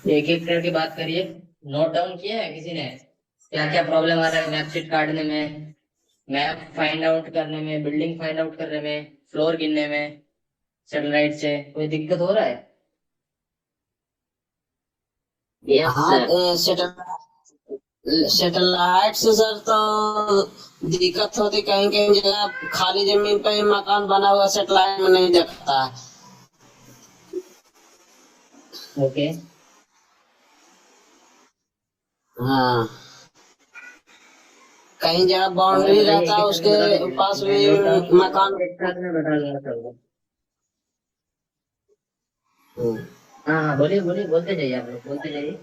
एक एक करके बात करिए। नोट डाउन किया है किसी ने? क्या क्या प्रॉब्लम आ रहा है मैपशीट काटने में, मैप फाइंड आउट करने में, बिल्डिंग फाइंड आउट करने में, फ्लोर गिनने में, सैटेलाइट से कोई दिक्कत हो रहा है? यस हाँ, सर। सेटेलाइट से सर तो दिक्कत होती, कहीं कहीं जगह खाली जमीन पे ही मकान बना हुआ सेटेलाइट में नहीं दिखता। ओके। हाँ, कहीं जगह और बाउंड्री बताइए, रहता एक है एक करके बता उसके दीजिए, पास मैं भी नोट डाउन करूंगा मकान। और एक साथ में बता दूंगा सबको। हम्म। हाँ हाँ, बोलिए बोलिए, बोलते जाइए, आप लोग बोलते जाइए।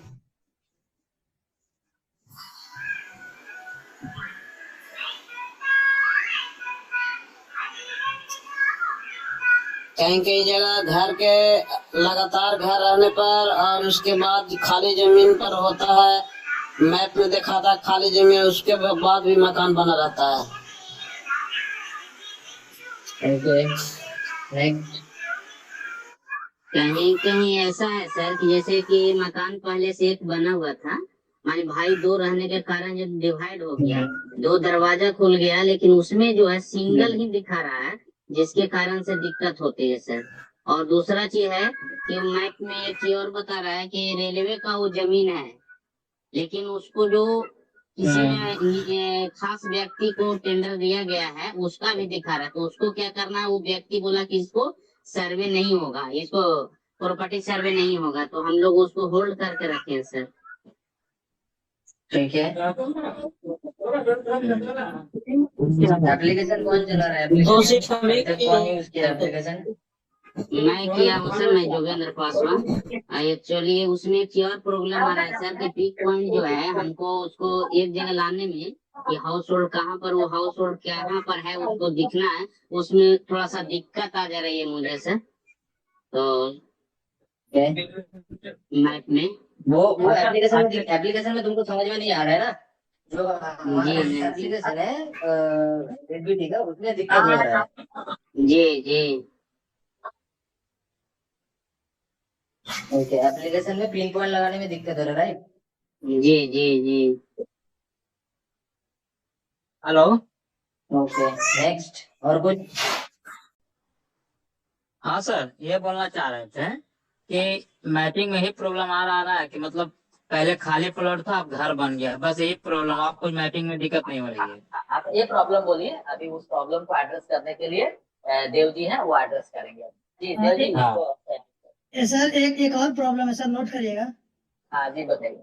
कहीं कहीं जगह घर के लगातार घर रहने पर और उसके बाद खाली जमीन पर होता है, मैप में दिखाता है खाली जमीन, उसके बाद भी मकान बना रहता है। Okay, next. कहीं कहीं ऐसा है सर कि जैसे कि मकान पहले से एक बना हुआ था, माने भाई दो रहने के कारण जब डिवाइड हो गया, दो दरवाजा खुल गया, लेकिन उसमें जो है सिंगल ही दिखा रहा है, जिसके कारण से दिक्कत होती है सर। और दूसरा चीज है कि मैप में एक चीज और बता रहा है कि रेलवे का वो जमीन है, लेकिन उसको जो किसी खास व्यक्ति को टेंडर दिया गया है उसका भी दिखा रहा है, तो उसको क्या करना है, वो व्यक्ति बोला कि इसको सर्वे नहीं होगा, इसको प्रॉपर्टी सर्वे नहीं होगा, तो हम लोग उसको होल्ड करके रखे हैं सर। ठीक है। एप्लीकेशन कौन चला रहा है? दो एप्लीकेशन सीट हमें अभी तक कौन यूज किया एप्लीकेशन? मैं किया हूँ सर, मैं जोगेंद्र पासवान। एक्चुअली उसमें एक और प्रॉब्लम आ रहा है सर कि पिक पॉइंट जो है हमको उसको एक जगह लाने में, कि हाउस होल्ड कहाँ पर, वो हाउस होल्ड कहाँ पर है उसको दिखना है, उसमें थोड़ा सा दिक्कत आ जा रही है मुझे सर। तो मैप में। वो एप्लीकेशन में तुमको समझ में नहीं आ रहा है ना? जो जी हमारा नहीं। एप्लीकेशन है एडबीटी का, उसमें दिक्कत हो रहा है। जी जी। ओके, एप्लीकेशन में पिन पॉइंट लगाने में दिक्कत हो रहा है, राइट? जी जी जी। हेलो। Okay, next. और कुछ? हाँ सर, ये बोलना चाह रहे थे कि मैपिंग में ही प्रॉब्लम आ रहा है कि मतलब पहले खाली प्लॉट था, अब घर बन गया, बस यही प्रॉब्लम, आपको मैपिंग में दिक्कत नहीं हो रही है? आप ये प्रॉब्लम बोलिए, अभी उस प्रॉब्लम को एड्रेस करने के लिए देव जी हैं, वो एड्रेस करेंगे। जी देव जी, हाँ इसको सर एक और प्रॉब्लम है सर, नोट करिएगा। हाँ जी, बताइए।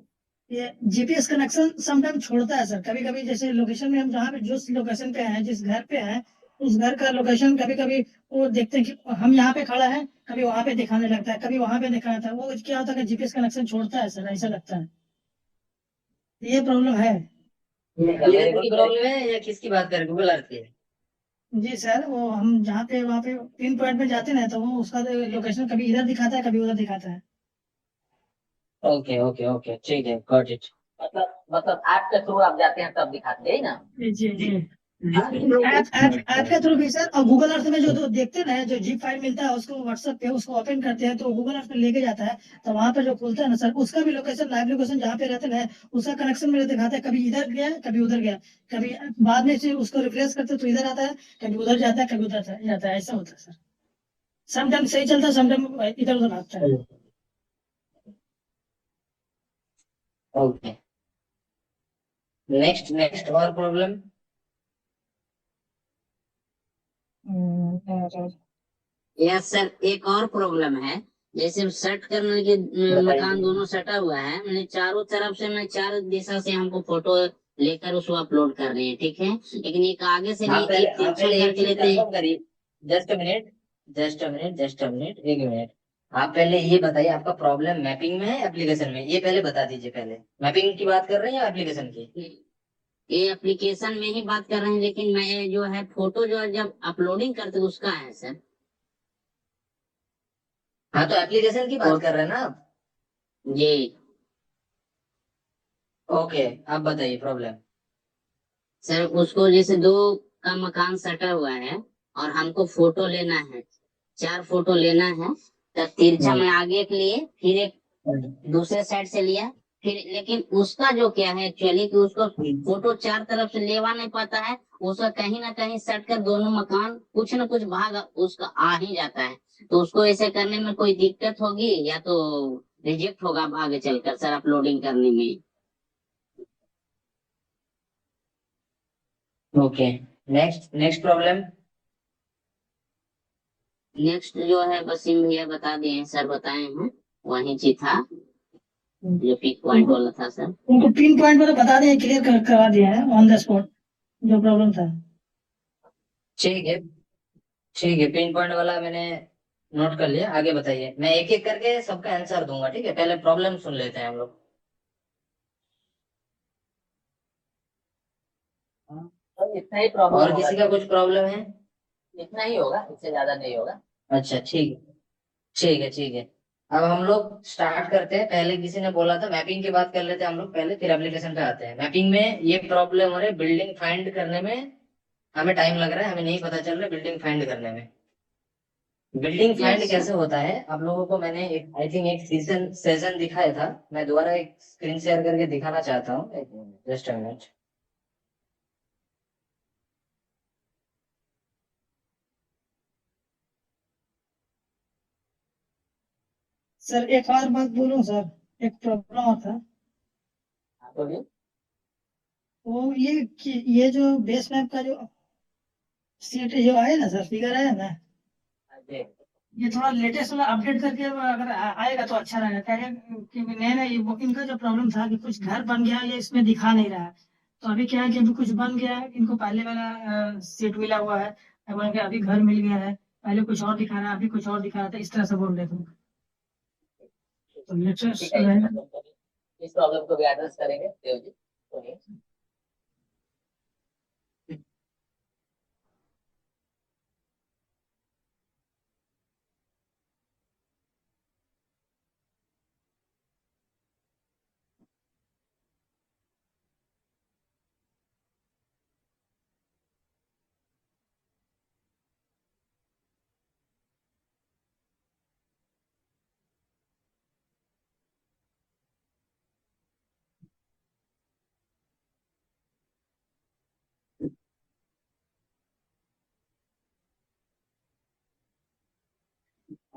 ये जीपीएस कनेक्शन समटाइम छोड़ता है सर, कभी कभी जैसे लोकेशन में हम जहाँ पे जिस लोकेशन पे हैं, जिस घर पे हैं, उस घर का लोकेशन कभी कभी वो देखते हैं कि हम यहाँ पे खड़ा है, कभी वहां पे दिखाने लगता है, कभी वहां पे दिखाता है, वो क्या होता है कि जीपीएस कनेक्शन छोड़ता है सर, ऐसा लगता है। ये प्रॉब्लम है। एप्लीकेशन की प्रॉब्लम है या किसकी बात करें, गूगल अर्थ की? जी सर, वो हम जहाँ पे वहाँ पे पिन पॉइंट पे जाते हैं तो वो उसका लोकेशन कभी इधर दिखाता है, कभी उधर दिखाता है। ओके ओके ओके, ठीक है, गॉट इट। मतलब ऐप के थ्रू आप जाते हैं तब दिखाते हैं ना? जी जी जी। ऐप के थ्रू भी सर, और गूगल अर्थ में जो देखते हैं ना, जो जीप फाइल मिलता है उसको व्हाट्सएप पे उसको ओपन करते हैं तो गूगल अर्थ में लेके जाता है, तो वहां पे जो खुलता है ना सर, उसका भी लोकेशन, लाइव लोकेशन जहाँ पे रहते हैं उसका कनेक्शन मेरे दिखाता है, कभी इधर गया कभी उधर गया, कभी बाद में से उसको रिफ्रेश करते तो इधर आता है, कभी उधर जाता है, कभी उधर जाता है, ऐसा होता है सर। समटाइम सही चलता है, समटाइम इधर उधर भागता है। ओके, नेक्स्ट नेक्स्ट, और प्रॉब्लम? यस सर, एक और प्रॉब्लम है। जैसे सेट करने के मकान बताइए। दोनों सटा हुआ है, मैंने चारों तरफ से, मैं चार दिशा से हमको फोटो लेकर उसको अपलोड कर रहे हैं, ठीक है, लेकिन एक आगे से नहीं, एक आप तिरछा पहले एक करके चीज लेते हैं। कंफर्म करिए। Just a minute, just a minute, just a minute, एक मिनट। आप पहले ये बताइए, आपका प्रॉब्लम मैपिंग में है एप्लीकेशन में, ये पहले बता दीजिए। पहले मैपिंग की बात कर रहे हैं या एप्लीकेशन की? ये एप्लीकेशन में ही बात कर रहे हैं, लेकिन मैं जो है फोटो जो है जब अपलोडिंग करते उसका है सर। हाँ, तो एप्लीकेशन की बात कर रहे हैं ना आप? जी ओके, आप बताइए प्रॉब्लम। सर, उसको जैसे दो का मकान सटा हुआ है और हमको फोटो लेना है, चार फोटो लेना है, तो तिरछा में आगे के लिए, फिर एक दूसरे साइड से लिया, फिर लेकिन उसका जो क्या है एक्चुअली कि उसको फोटो चार तरफ से लेवा नहीं पाता है, उसका कहीं ना कहीं सट कर दोनों मकान कुछ न कुछ भाग उसका आ ही जाता है। तो उसको ऐसे करने में कोई दिक्कत होगी या तो रिजेक्ट होगा आगे चलकर सर अपलोडिंग करने में। Okay, next next problem. Next जो है वसीम भैया बता दिए हैं सर, बताए हैं वही चीज था जो पिक पॉइंट बोला था सर। उनको पिन पॉइंट पर बता दें, क्लियर करवा दिया है ऑन द स्पॉट जो प्रॉब्लम था। ठीक है, ठीक है, पिन पॉइंट वाला मैंने नोट कर लिया। आगे बताइए, मैं एक एक करके सबका आंसर दूंगा, ठीक है? पहले प्रॉब्लम सुन लेते हैं हम लोग। तो इतना ही प्रॉब्लम और होगा, किसी का कुछ प्रॉब्लम है? इतना ही होगा, इससे ज्यादा नहीं होगा। अच्छा, ठीक है, ठीक है, ठीक है। अब हम लोग स्टार्ट करते हैं। पहले किसी ने बोला था मैपिंग की बात कर लेते हैं हम लोग पहले, फिर एप्लीकेशन पे आते हैं। मैपिंग में ये प्रॉब्लम हो रही है, बिल्डिंग फाइंड करने में हमें टाइम लग रहा है, हमें नहीं पता चल रहा है बिल्डिंग फाइंड करने में। बिल्डिंग फाइंड कैसे होता है आप लोगों को मैंने एक आई थिंक एक सेशन दिखाया था। मैं दोबारा एक स्क्रीन शेयर करके दिखाना चाहता हूँ, एक minute, just a minute. Sir एक और बात बोलूं सर, एक प्रॉब्लम और था। हाँ, बोलिए। वो ये कि ये जो बेस मैप का जो सीट जो आया ना सर, फिगर आया ना, हाँ, देख। ये थोड़ा लेटेस्ट वाला अपडेट करके अगर आएगा तो अच्छा रहेगा। क्या है कि नया नया ये बुकिंग का जो प्रॉब्लम था कि कुछ घर बन गया ये इसमें दिखा नहीं रहा है। तो अभी क्या है कि अभी कुछ बन गया है, इनको पहले वाला सीट मिला हुआ है, अब बोले कि अभी घर मिल गया है, पहले कुछ और दिखा रहा है, अभी कुछ और दिखा रहा था, इस तरह से बोल रहे थे। तो ठीक लेटेस्ट है, रहेगा। इस प्रॉब्लम को भी एड्रेस करेंगे देव जी, सुनिए।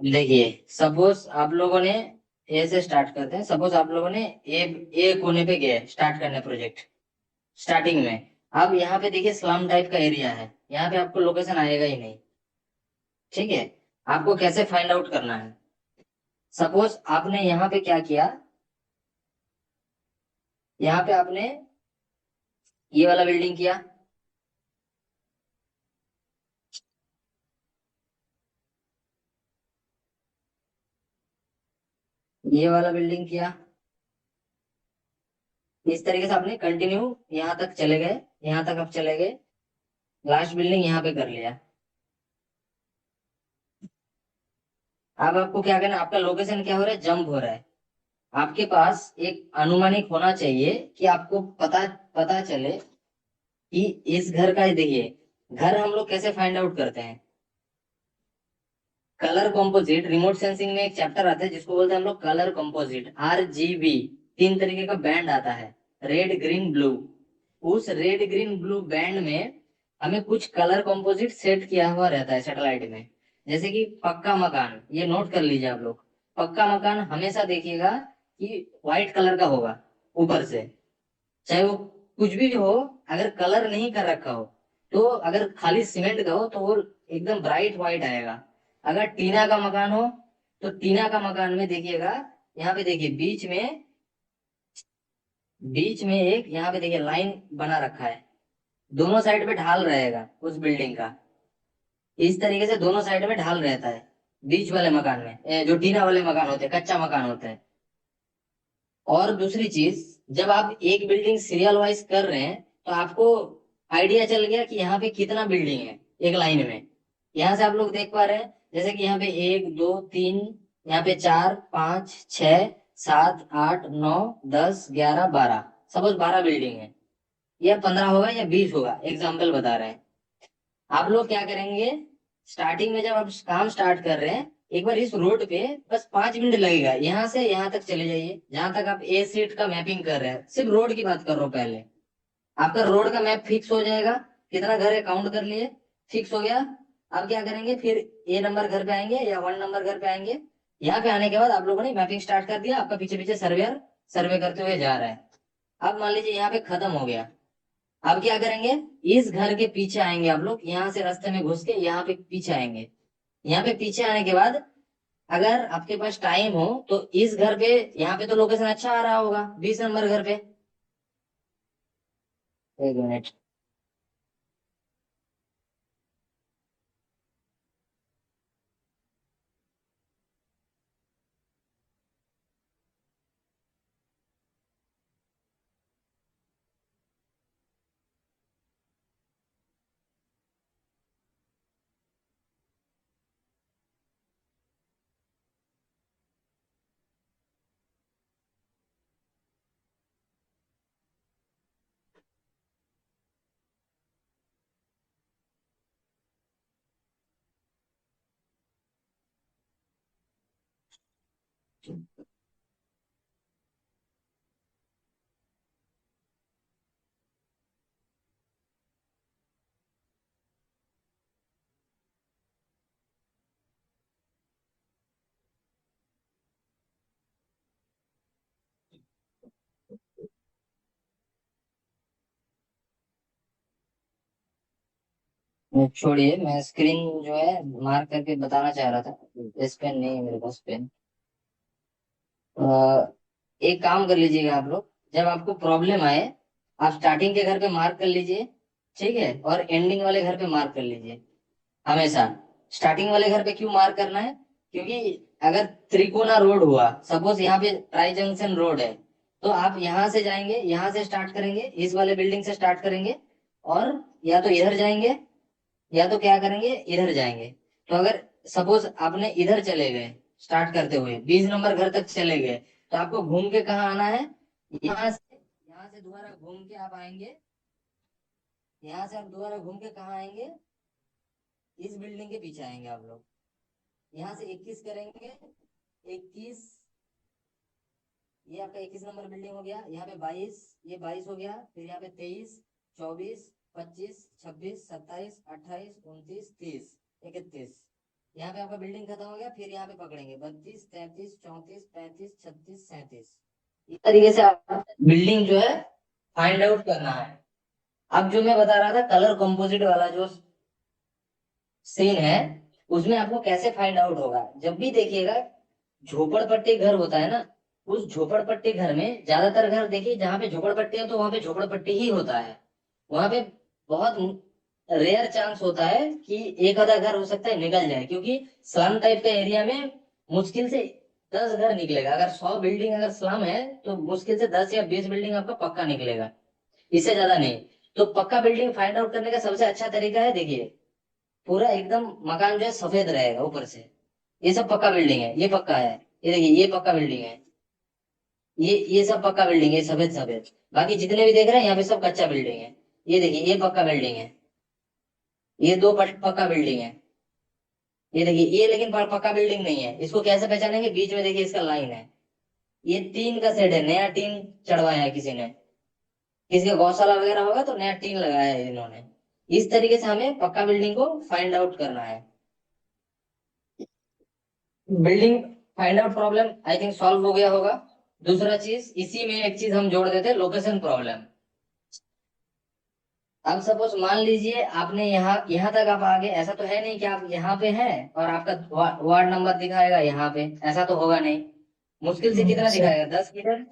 देखिए, सपोज आप लोगों ने ए से स्टार्ट करते हैं। सपोज आप लोगों ने ए कोने पे गए स्टार्ट करने प्रोजेक्ट स्टार्टिंग में। अब यहाँ पे देखिए स्लम टाइप का एरिया है, यहाँ पे आपको लोकेशन आएगा ही नहीं, ठीक है? आपको कैसे फाइंड आउट करना है? सपोज आपने यहाँ पे क्या किया, यहाँ पे आपने ये वाला बिल्डिंग किया, ये वाला बिल्डिंग किया, इस तरीके से आपने कंटिन्यू यहाँ तक चले गए, यहाँ तक आप चले गए, लास्ट बिल्डिंग यहाँ पे कर लिया। अब आपको क्या करना है? आपका लोकेशन क्या हो रहा है? जंप हो रहा है। आपके पास एक अनुमानित होना चाहिए कि आपको पता पता चले कि इस घर का, देखिए घर हम लोग कैसे फाइंड आउट करते हैं। कलर कंपोजिट, रिमोट सेंसिंग में एक चैप्टर आता है जिसको बोलते हैं हम लोग कलर कंपोजिट, RGB। 3 तरीके का बैंड आता है, रेड ग्रीन ब्लू। उस रेड ग्रीन ब्लू बैंड में हमें कुछ कलर कंपोजिट सेट किया हुआ रहता है सैटेलाइट में। जैसे कि पक्का मकान, ये नोट कर लीजिए आप लोग। पक्का मकान हमेशा देखिएगा कि व्हाइट कलर का होगा ऊपर से, चाहे वो कुछ भी हो। अगर कलर नहीं कर रखा हो तो, अगर खाली सीमेंट का हो तो वो एकदम ब्राइट व्हाइट आएगा। अगर टीना का मकान हो तो टीना का मकान में देखिएगा, यहाँ पे देखिए बीच में एक यहाँ पे देखिए लाइन बना रखा है, दोनों साइड पे ढाल रहेगा उस बिल्डिंग का। इस तरीके से दोनों साइड में ढाल रहता है बीच वाले मकान में, जो टीना वाले मकान होते हैं, कच्चा मकान होता है। और दूसरी चीज, जब आप एक बिल्डिंग सीरियल वाइज कर रहे हैं तो आपको आइडिया चल गया कि यहाँ पे कितना बिल्डिंग है एक लाइन में। यहाँ से आप लोग देख पा रहे हैं, जैसे कि यहाँ पे 1 2 3, यहाँ पे 4 5 6 7 8 9 10 11 12, सपोज 12 बिल्डिंग है। या 15 होगा या 20 होगा, एग्जाम्पल बता रहे हैं। आप लोग क्या करेंगे, स्टार्टिंग में जब आप काम स्टार्ट कर रहे हैं एक बार इस रोड पे बस 5 मिनट लगेगा, यहाँ से यहाँ तक चले जाइए, जहां तक आप ए सीट का मैपिंग कर रहे हैं, सिर्फ रोड की बात कर रहा हूँ। पहले आपका रोड का मैप फिक्स हो जाएगा, कितना घर है काउंट कर लिए, फिक्स हो गया। अब क्या करेंगे, फिर ए नंबर घर पे आएंगे या 1 नंबर घर पे आएंगे। यहाँ पे आने के बाद आप लोगों ने मैपिंग स्टार्ट कर दिया, आपका पीछे पीछे सर्वेयर सर्वे करते हुए जा रहा है। अब मान लीजिए यहाँ पे खत्म हो गया, अब क्या करेंगे, इस घर के पीछे आएंगे आप लोग, यहाँ से रास्ते में घुस के यहाँ पे पीछे आएंगे। यहाँ पे पीछे आने के बाद अगर आपके पास टाइम हो तो इस घर पे, यहाँ पे तो लोकेशन अच्छा आ रहा होगा 20 नंबर घर पे। एक मिनट, छोड़िए, मैं स्क्रीन जो है मार्क करके बताना चाह रहा था। इस पेन नहीं है मेरे पास पेन। एक काम कर लीजिएगा आप लोग, जब आपको प्रॉब्लम आए आप स्टार्टिंग के घर पे मार्क कर लीजिए, ठीक है, और एंडिंग वाले घर पे मार्क कर लीजिए। हमेशा स्टार्टिंग वाले घर पे क्यों मार्क करना है, क्योंकि अगर त्रिकोणा रोड हुआ, सपोज यहाँ पे ट्राई जंक्शन रोड है, तो आप यहाँ से जाएंगे, यहाँ से स्टार्ट करेंगे, इस वाले बिल्डिंग से स्टार्ट करेंगे, और या तो इधर जाएंगे या तो क्या करेंगे, इधर जाएंगे। तो अगर सपोज आपने इधर चले गए, स्टार्ट करते हुए 20 नंबर घर तक चले गए, तो आपको घूम के कहाँ आना है, यहाँ से दोबारा घूम के आप आएंगे, यहाँ से आप दोबारा घूम के कहाँ आएंगे, इस बिल्डिंग के पीछे आएंगे आप लोग। यहाँ से 21 करेंगे, 21, ये आपका 21 नंबर बिल्डिंग हो गया। यहाँ पे 22, ये 22 हो गया। फिर यहाँ पे 23, 24, 25, 26, 27, 28, 29, 30, 31, यहाँ पे आपका बिल्डिंग खत्म हो गया। फिर यहाँ पे पकड़ेंगे 32, 33, 34, 35, 36, 37। इस तरीके से आप बिल्डिंग जो है फाइंड आउट करना है। अब जो मैं बता रहा था कलर कंपोजिट वाला जो सीन है, उसमें आपको कैसे फाइंड आउट होगा, जब भी देखिएगा झोपड़पट्टी घर होता है ना, उस झोपड़पट्टी घर में ज्यादातर घर देखिए जहाँ पे झोपड़पट्टी है तो वहां पे झोपड़पट्टी ही होता है। वहां पे बहुत रेयर चांस होता है कि एक आधा घर हो सकता है निकल जाए, क्योंकि स्लम टाइप का एरिया में मुश्किल से 10 घर निकलेगा। अगर 100 बिल्डिंग अगर स्लम है तो मुश्किल से 10 या 20 बिल्डिंग आपका पक्का निकलेगा, इससे ज्यादा नहीं। तो पक्का बिल्डिंग फाइंड आउट करने का सबसे अच्छा तरीका है, देखिए पूरा एकदम मकान जो है सफेद रहेगा ऊपर से, ये सब पक्का बिल्डिंग है, ये पक्का है, ये देखिए ये पक्का बिल्डिंग है, ये सब पक्का बिल्डिंग है, सफेद सफेद। बाकी जितने भी देख रहे हैं यहाँ पे सब कच्चा बिल्डिंग है। ये देखिए ये पक्का बिल्डिंग है, ये दो पक्का बिल्डिंग है, ये देखिए ये लेकिन पक्का बिल्डिंग नहीं है। इसको कैसे पहचानेंगे, बीच में देखिए इसका लाइन है, ये टीन का सेट है, नया टीन चढ़वाया है किसी ने, किसी का गौशाला वगैरह होगा तो नया टीन लगाया है इन्होंने। इस तरीके से हमें पक्का बिल्डिंग को फाइंड आउट करना है। Building find out problem I think solve हो गया होगा। दूसरा चीज, इसी में एक चीज हम जोड़ देते, लोकेशन प्रॉब्लम। अब सपोज मान लीजिए आपने यहाँ तक आप आ गए, ऐसा तो है नहीं कि आप यहाँ पे हैं और आपका वार्ड नंबर दिखाएगा यहाँ पे, ऐसा तो होगा नहीं। मुश्किल से कितना दिखाएगा, 10 मीटर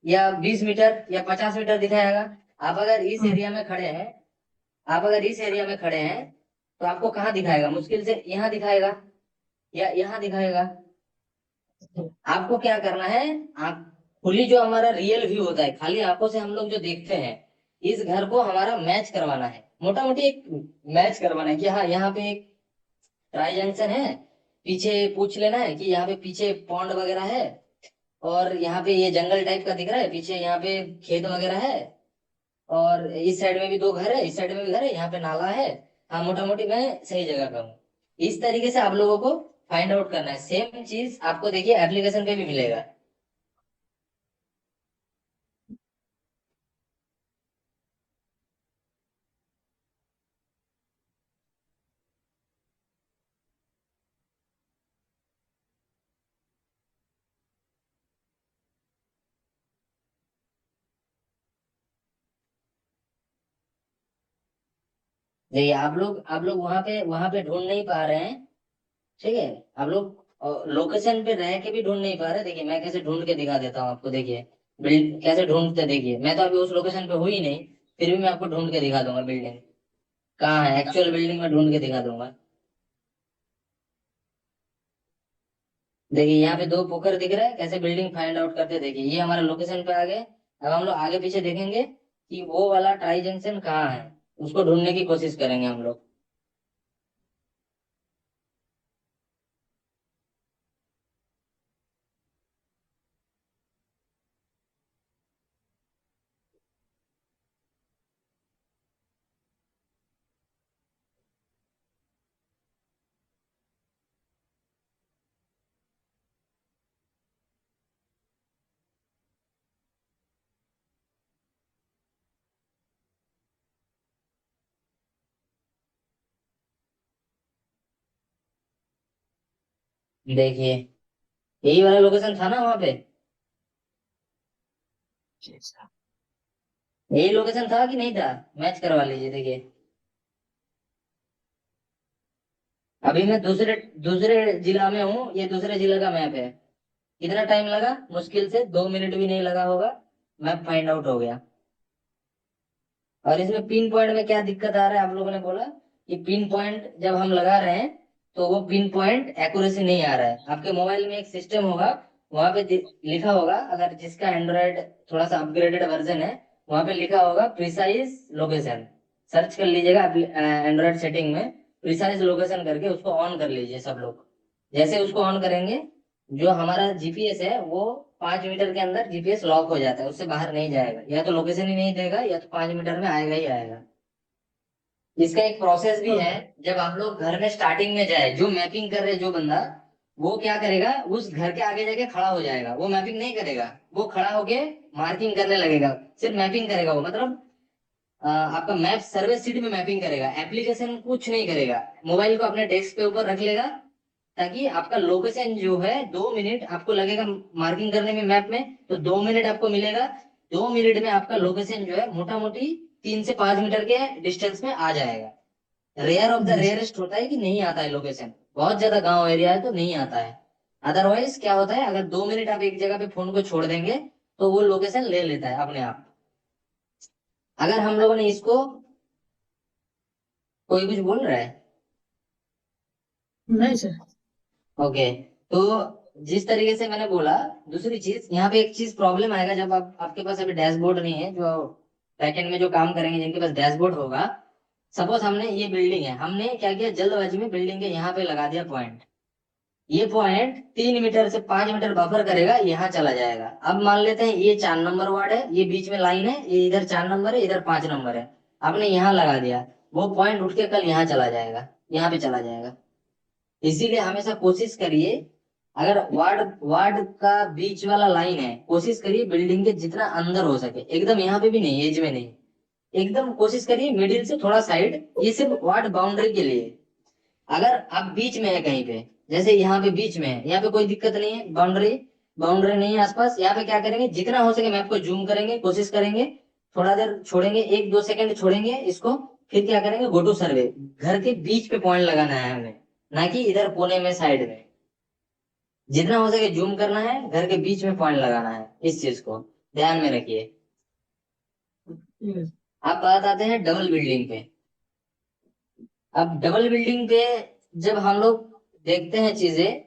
या 20 मीटर या 50 मीटर दिखाएगा। आप अगर इस एरिया में खड़े हैं, आप अगर इस एरिया में खड़े हैं तो आपको कहाँ दिखाएगा, मुश्किल से यहाँ दिखाएगा या यहाँ दिखाएगा। आपको क्या करना है, आप खुली जो हमारा रियल व्यू होता है, खाली आंखों से हम लोग जो देखते हैं, इस घर को हमारा मैच करवाना है, मोटा मोटी एक मैच करवाना है कि हाँ यहाँ पे एक ट्राई जंक्शन है, पीछे पूछ लेना है कि यहाँ पे पीछे पॉन्ड वगैरह है, और यहाँ पे ये जंगल टाइप का दिख रहा है, पीछे यहाँ पे खेत वगैरह है, और इस साइड में भी 2 घर है, इस साइड में भी घर है, यहाँ पे नाला है। हाँ मोटा मोटी मैं सही जगह पे हूँ। इस तरीके से आप लोगों को फाइंड आउट करना है। सेम चीज आपको देखिए एप्लीकेशन पे भी मिलेगा। देखिए आप लोग वहां पे ढूंढ नहीं पा रहे हैं, ठीक है। आप लोग लोकेशन पे रह के भी ढूंढ नहीं पा रहे। देखिए मैं कैसे ढूंढ के दिखा देता हूँ आपको। देखिए बिल्ड कैसे ढूंढते, देखिए मैं तो अभी उस लोकेशन पे हुई नहीं, फिर भी मैं आपको ढूंढ के दिखा दूंगा बिल्डिंग कहाँ है। एक्चुअल बिल्डिंग में ढूंढ के दिखा दूंगा। देखिए यहाँ पे दो पोकर दिख रहा है, कैसे बिल्डिंग फाइंड आउट करते हैं। देखिए ये हमारे लोकेशन पे आ गए। अब हम लोग आगे पीछे देखेंगे कि वो वाला ट्राई जंक्शन कहाँ है, उसको ढूंढने की कोशिश करेंगे हम लोग। देखिए यही वाला लोकेशन था ना वहाँ पे, यही लोकेशन था कि नहीं था, मैच करवा लीजिए। देखिए अभी मैं दूसरे दूसरे जिला में हूँ, ये दूसरे जिले का मैप है। कितना टाइम लगा, मुश्किल से 2 मिनट भी नहीं लगा होगा, मैप फाइंड आउट हो गया। और इसमें पिन पॉइंट में क्या दिक्कत आ रहा है, आप लोगों ने बोला कि पिन पॉइंट जब हम लगा रहे हैं तो वो पिन पॉइंट एक्यूरेसी नहीं आ रहा है। आपके मोबाइल में एक सिस्टम होगा, वहां पे लिखा होगा, अगर जिसका एंड्रॉयड थोड़ा सा अपग्रेडेड वर्जन है, वहां पे लिखा होगा प्रिसाइज लोकेशन। सर्च कर लीजिएगा एंड्रॉयड सेटिंग में, प्रिसाइज लोकेशन करके उसको ऑन कर लीजिए सब लोग। जैसे उसको ऑन करेंगे, जो हमारा जीपीएस है वो 5 मीटर के अंदर जीपीएस लॉक हो जाता है, उससे बाहर नहीं जाएगा। या तो लोकेशन ही नहीं देगा, या तो 5 मीटर में आएगा ही आएगा। इसका एक प्रोसेस भी है। जब आप लोग घर में स्टार्टिंग में जाए, जो मैपिंग कर रहे जो बंदा, वो क्या करेगा, उस घर के आगे जाके खड़ा हो जाएगा। वो मैपिंग नहीं करेगा, वो खड़ा होके मार्किंग करने लगेगा, सिर्फ मैपिंग करेगा वो। मतलब आपका मैप सर्वे सीट में मैपिंग करेगा, एप्लीकेशन कुछ नहीं करेगा। मोबाइल को अपने डेस्क पे ऊपर रख लेगा, ताकि आपका लोकेशन जो है 2 मिनट आपको लगेगा मार्किंग करने में मैप में, तो 2 मिनट आपको मिलेगा। 2 मिनट में आपका लोकेशन जो है मोटा मोटी 3 से 5 मीटर के डिस्टेंस में आ जाएगा। रेयर ऑफ द रेयरेस्ट होता है कि नहीं आता है लोकेशन, बहुत ज्यादा गांव एरिया है तो नहीं आता है। अदरवाइज क्या होता है, अगर 2 मिनट आप एक जगह पे फोन को छोड़ देंगे तो वो लोकेशन ले लेता है अपने आप। अगर हम लोगों ने इसको, कोई कुछ बोल रहा है? नहीं सर। ओके। तो जिस तरीके से मैंने बोला, दूसरी चीज यहाँ पे एक चीज प्रॉब्लम आएगा, जब आपके पास अभी डैशबोर्ड नहीं है, जो बैकएंड में जो काम करेंगे जिनके पास डैशबोर्ड होगा। सपोज हमने ये बिल्डिंग है, हमने क्या किया, जल्दबाजी में बिल्डिंग के यहाँ पे लगा दिया पॉइंट। ये पॉइंट 3 मीटर से 5 मीटर बफर करेगा, यहाँ चला जाएगा। अब मान लेते हैं ये 4 नंबर वार्ड है, ये बीच में लाइन है, ये इधर 4 नंबर है, इधर 5 नंबर है। आपने यहाँ लगा दिया, वो पॉइंट उठ के कल यहाँ चला जाएगा, यहाँ पे चला जाएगा। इसीलिए हमेशा कोशिश करिए, अगर वार्ड वार्ड का बीच वाला लाइन है, कोशिश करिए बिल्डिंग के जितना अंदर हो सके, एकदम यहाँ पे भी नहीं, एज में नहीं, एकदम कोशिश करिए मिडिल से थोड़ा साइड। ये सिर्फ वार्ड बाउंड्री के लिए। अगर आप बीच में है कहीं पे, जैसे यहाँ पे बीच में है, यहाँ पे कोई दिक्कत नहीं है, बाउंड्री बाउंड्री नहीं है आसपास, यहाँ पे क्या करेंगे, जितना हो सके मैप को जूम करेंगे, कोशिश करेंगे। थोड़ा देर छोड़ेंगे, 1-2 सेकंड छोड़ेंगे इसको, फिर क्या करेंगे, गो टू सर्वे। घर के बीच पे पॉइंट लगाना है हमें, ना कि इधर कोने में साइड में। जितना हो सके जूम करना है, घर के बीच में पॉइंट लगाना है। इस चीज को ध्यान में रखिए। अब बात आते हैं डबल बिल्डिंग पे। अब डबल बिल्डिंग पे जब हम लोग देखते हैं चीजें,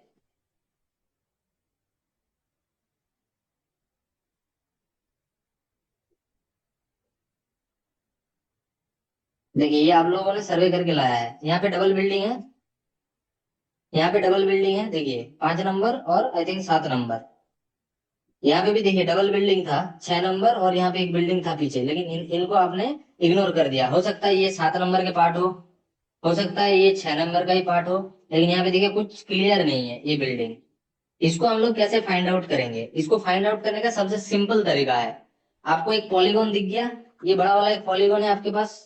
देखिए ये आप लोगों ने सर्वे करके लाया है, यहाँ पे डबल बिल्डिंग है, यहाँ पे डबल बिल्डिंग है। देखिए 5 नंबर और आई थिंक 7 नंबर। यहाँ पे भी देखिए डबल बिल्डिंग था, 6 नंबर, और यहाँ पे एक बिल्डिंग था पीछे, लेकिन इनको आपने इग्नोर कर दिया। हो सकता है ये 7 नंबर के पार्ट हो, हो सकता है ये 6 नंबर का ही पार्ट हो, लेकिन यहाँ पे देखिए कुछ क्लियर नहीं है ये बिल्डिंग। इसको हम लोग कैसे फाइंड आउट करेंगे? इसको फाइंड आउट करने का सबसे सिंपल तरीका है, आपको एक पॉलीगॉन दिख गया, ये बड़ा वाला एक पॉलीगॉन है आपके पास,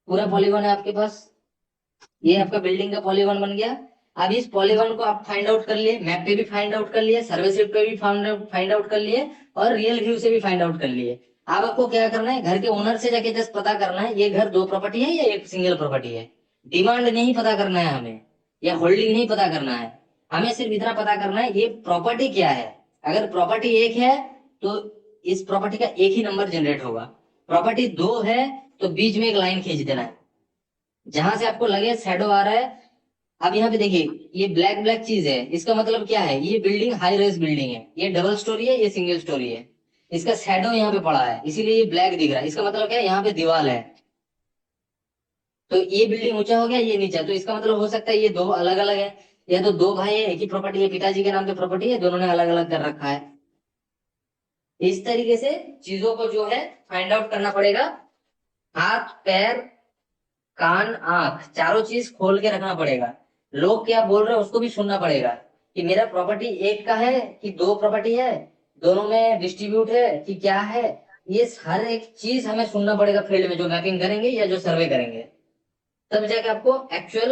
पूरा पॉलीगॉन है आपके पास, ये आपका बिल्डिंग का पॉलीगॉन बन गया। अब इस पॉलीगॉन को आप फाइंड आउट कर लिए, मैप पे भी फाइंड आउट कर लिए, सर्वे शीट पे भी फाइंड आउट कर लिए, और रियल व्यू से भी फाइंड आउट कर लिए। अब आपको क्या करना है, घर के ओनर से जाके जस्ट पता करना है ये घर 2 प्रॉपर्टी है या एक सिंगल प्रॉपर्टी है। डिमांड नहीं पता करना है हमें, या होल्डिंग नहीं पता करना है, हमें सिर्फ इतना पता करना है ये प्रॉपर्टी क्या है। अगर प्रॉपर्टी 1 है तो इस प्रॉपर्टी का एक ही नंबर जनरेट होगा, प्रॉपर्टी 2 है तो बीच में एक लाइन खींच देना है, जहां से आपको लगे शैडो आ रहा है। अब यहाँ पे देखिए ये ब्लैक ब्लैक चीज है, इसका मतलब क्या है, ये बिल्डिंग हाई रेज बिल्डिंग है, ये डबल स्टोरी है, ये सिंगल स्टोरी है, इसका शैडो यहाँ पे पड़ा है इसीलिए ये ब्लैक दिख रहा है। इसका मतलब क्या है, यहाँ पे दीवार है, तो ये बिल्डिंग ऊंचा हो गया, ये नीचा, तो इसका मतलब हो सकता है ये 2 अलग अलग है, या तो 2 भाई है, एक ही प्रॉपर्टी है, पिताजी के नाम पे प्रॉपर्टी है, दोनों ने अलग अलग कर रखा है। इस तरीके से चीजों को जो है फाइंड आउट करना पड़ेगा। हाथ पैर कान आंख चारों चीज खोल के रखना पड़ेगा, लोग क्या बोल रहे हैं उसको भी सुनना पड़ेगा, कि मेरा प्रॉपर्टी 1 का है कि 2 प्रॉपर्टी है, दोनों में डिस्ट्रीब्यूट है कि क्या है, ये हर एक चीज हमें सुनना पड़ेगा फील्ड में जो मैपिंग करेंगे या जो सर्वे करेंगे, तब जाके आपको एक्चुअल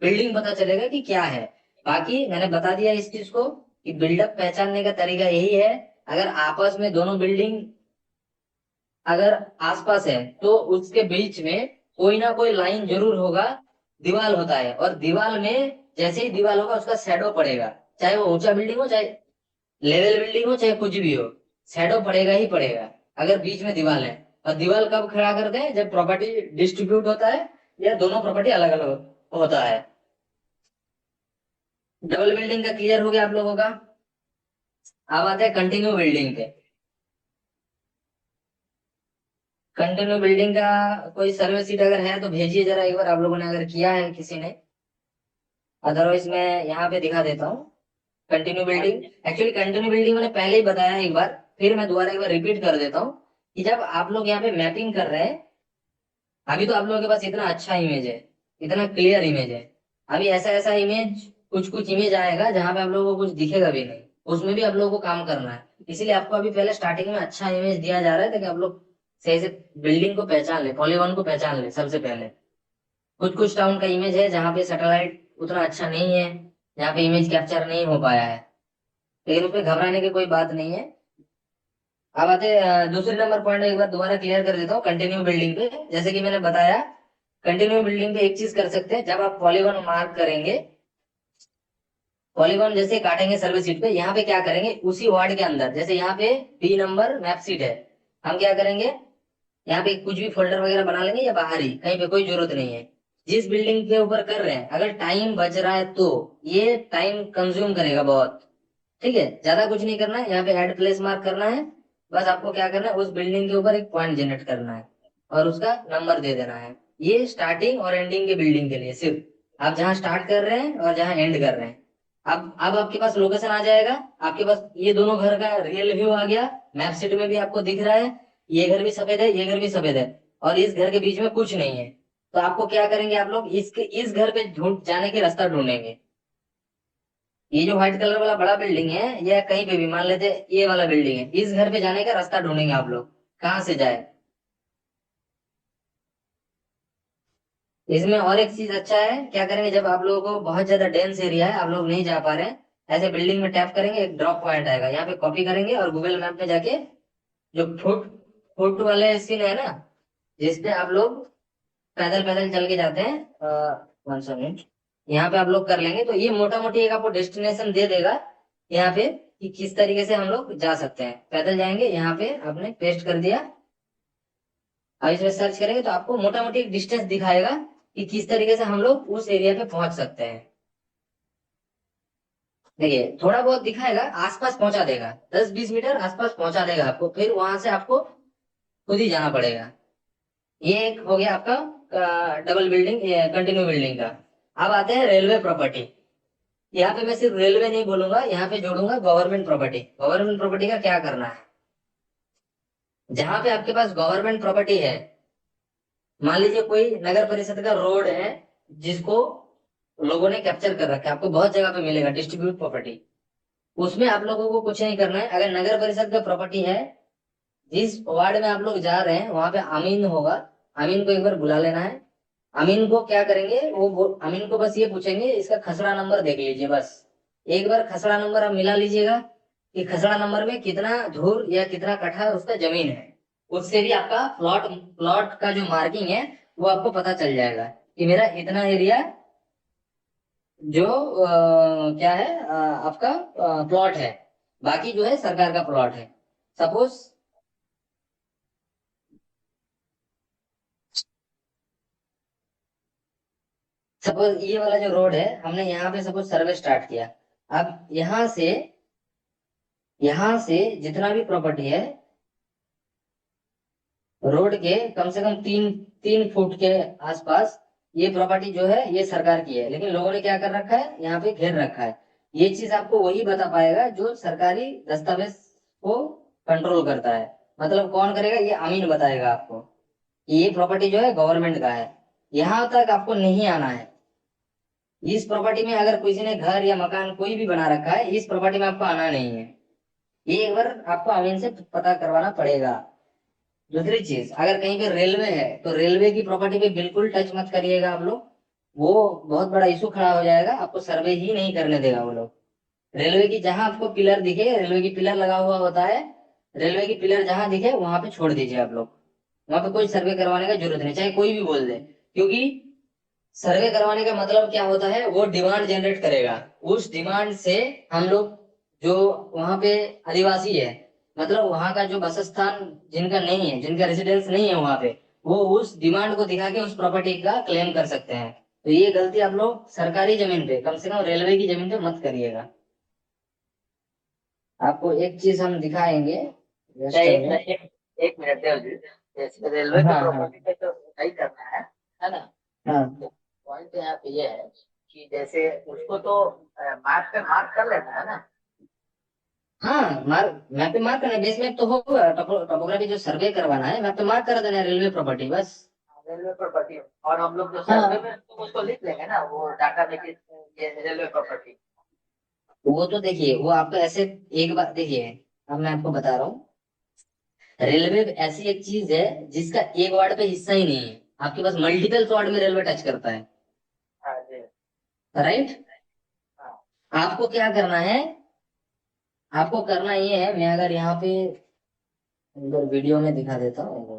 बिल्डिंग पता चलेगा कि क्या है। बाकी मैंने बता दिया इस चीज को कि बिल्डअप पहचानने का तरीका यही है, अगर आपस में दोनों बिल्डिंग अगर आसपास है तो उसके बीच में कोई ना कोई लाइन जरूर होगा, दीवार होता है, और दीवार में जैसे ही दीवार होगा उसका शैडो पड़ेगा, चाहे वो ऊंचा बिल्डिंग हो, चाहे लेवल बिल्डिंग हो, चाहे कुछ भी हो, शैडो पड़ेगा ही पड़ेगा अगर बीच में दीवार है। और दीवार कब खड़ा करते हैं, जब प्रॉपर्टी डिस्ट्रीब्यूट होता है या दोनों प्रॉपर्टी अलग अलग होता है। डबल बिल्डिंग का क्लियर हो गया आप लोगों का। अब आते हैं कंटिन्यू बिल्डिंग पे। कंटिन्यू बिल्डिंग का कोई सर्वे सीट अगर है तो भेजिए जरा एक बार, आप लोगों ने अगर किया है किसी ने, अदरवाइज मैं यहाँ पे दिखा देता हूँ। Continue building, actually continue building मैंने पहले ही बताया एक बार, फिर मैं दोबारा एक बार रिपीट कर देता हूँ कि जब आप लोग यहाँ पे मैपिंग कर रहे हैं, अभी तो आप लोगों के पास इतना अच्छा इमेज है, इतना क्लियर इमेज है, अभी ऐसा ऐसा इमेज कुछ कुछ इमेज आएगा जहां पे आप लोगों को कुछ दिखेगा भी नहीं, उसमें भी आप लोगों को काम करना है। इसीलिए आपको अभी पहले स्टार्टिंग में अच्छा इमेज दिया जा रहा है ताकि आप लोग सही से बिल्डिंग को पहचान ले, पॉलीगॉन को पहचान ले। सबसे पहले कुछ कुछ टाउन का इमेज है जहाँ पे सैटेलाइट उतना अच्छा नहीं है, जहाँ पे इमेज कैप्चर नहीं हो पाया है, लेकिन उसमें घबराने की कोई बात नहीं है। अब आते दूसरे नंबर पॉइंट एक बार दोबारा क्लियर कर देता हूँ कंटिन्यू बिल्डिंग पे। जैसे कि मैंने बताया कंटिन्यू बिल्डिंग पे एक चीज कर सकते हैं, जब आप पॉलीगॉन मार्क करेंगे, पॉलीगॉन जैसे काटेंगे सर्वे सीट पे, यहाँ पे क्या करेंगे, उसी वार्ड के अंदर, जैसे यहाँ पे बी नंबर मैप सीट है, हम क्या करेंगे, यहाँ पे कुछ भी फोल्डर वगैरह बना लेंगे या बाहर ही कहीं पे, कोई जरूरत नहीं है। जिस बिल्डिंग के ऊपर कर रहे हैं अगर टाइम बच रहा है तो ये टाइम कंज्यूम करेगा बहुत, ठीक है, ज्यादा कुछ नहीं करना है, यहाँ पे ऐड प्लेस मार्क करना है, बस आपको क्या करना है, उस बिल्डिंग के ऊपर एक पॉइंट जनरेट करना है और उसका नंबर दे देना है। ये स्टार्टिंग और एंडिंग के बिल्डिंग के लिए, सिर्फ आप जहाँ स्टार्ट कर रहे हैं और जहाँ एंड कर रहे हैं। अब आपके पास लोकेशन आ जाएगा, आपके पास ये दोनों घर का रियल व्यू आ गया, मैप शीट में भी आपको दिख रहा है, ये घर भी सफेद है, ये घर भी सफेद है, और इस घर के बीच में कुछ नहीं है। तो आपको क्या करेंगे, आप लोग इस घर पे ढूंढ जाने के रास्ता ढूंढेंगे। ये जो व्हाइट कलर वाला बड़ा बिल्डिंग है, या कहीं पे भी मान लेते ये वाला बिल्डिंग है, इस घर पे जाने का रास्ता ढूंढेंगे आप लोग, कहाँ से जाए। इसमें और एक चीज अच्छा है, क्या करेंगे, जब आप लोगों को बहुत ज्यादा डेंस एरिया है, आप लोग नहीं जा पा रहे हैं, ऐसे बिल्डिंग में टैप करेंगे, एक ड्रॉप पॉइंट आएगा, यहाँ पे कॉपी करेंगे और गूगल मैप में जाके जो फुट फुट वाले सीन है ना, जिसपे आप लोग पैदल पैदल चल के जाते हैं, 1 मिनट, यहाँ पे आप लोग कर लेंगे तो ये मोटा मोटी एक आपको डेस्टिनेशन दे देगा यहाँ पे कि किस तरीके से हम लोग जा सकते हैं। पैदल जाएंगे, यहाँ पे आपने पेस्ट कर दिया, अब इसमें सर्च करेंगे तो आपको मोटा मोटी एक डिस्टेंस दिखाएगा कि किस तरीके से हम लोग उस एरिया पे पहुंच सकते हैं। देखिए थोड़ा बहुत दिखाएगा, आसपास पहुंचा देगा, 10-20 मीटर आसपास पहुंचा देगा आपको, फिर वहां से आपको खुद ही जाना पड़ेगा। ये एक हो गया आपका डबल बिल्डिंग, कंटिन्यू बिल्डिंग का। अब आते हैं रेलवे प्रॉपर्टी। यहाँ पे मैं सिर्फ रेलवे नहीं बोलूंगा, यहाँ पे जोड़ूंगा गवर्नमेंट प्रॉपर्टी। गवर्नमेंट प्रॉपर्टी का क्या करना है, जहां पे आपके पास गवर्नमेंट प्रॉपर्टी है, मान लीजिए कोई नगर परिषद का रोड है जिसको लोगों ने कैप्चर कर रखा है, आपको बहुत जगह पे मिलेगा डिस्ट्रीब्यूट प्रॉपर्टी। उसमें आप लोगों को कुछ नहीं करना है। अगर नगर परिषद का प्रॉपर्टी है, जिस वार्ड में आप लोग जा रहे हैं वहां पे अमीन होगा, अमीन को एक बार बुला लेना है। अमीन को क्या करेंगे, अमीन को बस ये पूछेंगे इसका खसरा नंबर देख लीजिए, बस एक बार खसरा नंबर आप मिला लीजिएगा कि खसरा नंबर में कितना धूर या कितना कट्ठा उसका जमीन है। उससे भी आपका प्लॉट प्लॉट का जो मार्किंग है वो आपको पता चल जाएगा कि मेरा इतना एरिया जो क्या है आपका प्लॉट है, बाकी जो है सरकार का प्लॉट है। सपोज ये वाला जो रोड है, हमने यहाँ पे सपोज सर्वे स्टार्ट किया। अब यहाँ से जितना भी प्रॉपर्टी है रोड के कम से कम 3 फुट के आसपास ये प्रॉपर्टी जो है ये सरकार की है, लेकिन लोगों ने क्या कर रखा है, यहाँ पे घेर रखा है। ये चीज आपको वही बता पाएगा जो सरकारी दस्तावेज को कंट्रोल करता है। मतलब कौन करेगा, ये अमीन बताएगा आपको कि ये प्रॉपर्टी जो है गवर्नमेंट का है। यहाँ तक आपको नहीं आना है। इस प्रॉपर्टी में अगर किसी ने घर या मकान कोई भी बना रखा है, इस प्रॉपर्टी में आपको आना नहीं है। ये एक बार आपको अमीन से पता करवाना पड़ेगा। दूसरी चीज, अगर कहीं पे रेलवे है तो रेलवे की प्रॉपर्टी पे बिल्कुल टच मत करिएगा आप लोग, वो बहुत बड़ा इशू खड़ा हो जाएगा, आपको सर्वे ही नहीं करने देगा वो लोग। रेलवे की जहां आपको पिलर दिखे, रेलवे की पिलर लगा हुआ होता है, रेलवे की पिलर जहां दिखे वहां पे छोड़ दीजिए आप लोग। वहां पे कोई सर्वे करवाने का जरूरत नहीं, चाहे कोई भी बोल दे, क्योंकि सर्वे करवाने का मतलब क्या होता है, वो डिमांड जनरेट करेगा। उस डिमांड से हम लोग जो वहां पे आदिवासी है, मतलब वहां का जो बस स्थान जिनका नहीं है, जिनका रेसिडेंस नहीं है वहां पे, वो उस डिमांड को दिखा के उस प्रॉपर्टी का क्लेम कर सकते हैं। तो ये गलती आप लोग सरकारी जमीन पे, कम से कम रेलवे की जमीन पे मत करिएगा। आपको एक चीज हम दिखाएंगे। एक मिनट देवजी, जैसे रेलवे की हाँ, प्रॉपर्टी पे तो सही करना है ना। हाँ, पॉइंट यहाँ पे ये है कि जैसे उसको तो मैप पे मार्क कर लेना है ना। हाँ, मैप पे मार्क करना, बेस मैप तो होगा, टोपोग्राफी जो सर्वे करवाना है मैप पे मार्क कर देना है रेलवे प्रॉपर्टी, बस। रेलवे प्रॉपर्टी, और हम लोग जो हाँ। सर्वे में तो उसको लिख लेंगे ना, वो डाटा में कि ये रेलवे प्रॉपर्टी। वो तो देखिए, वो आपको ऐसे एक बार देखिए, अब मैं आपको बता रहा हूँ, रेलवे ऐसी एक चीज है जिसका एक वार्ड पे हिस्सा ही नहीं है, आपके पास मल्टीपल वार्ड में रेलवे टच करता है, हाँ जी। राइट। हाँ। आपको क्या करना है, आपको करना ये है, मैं अगर यहाँ पे वीडियो में दिखा देता हूँ।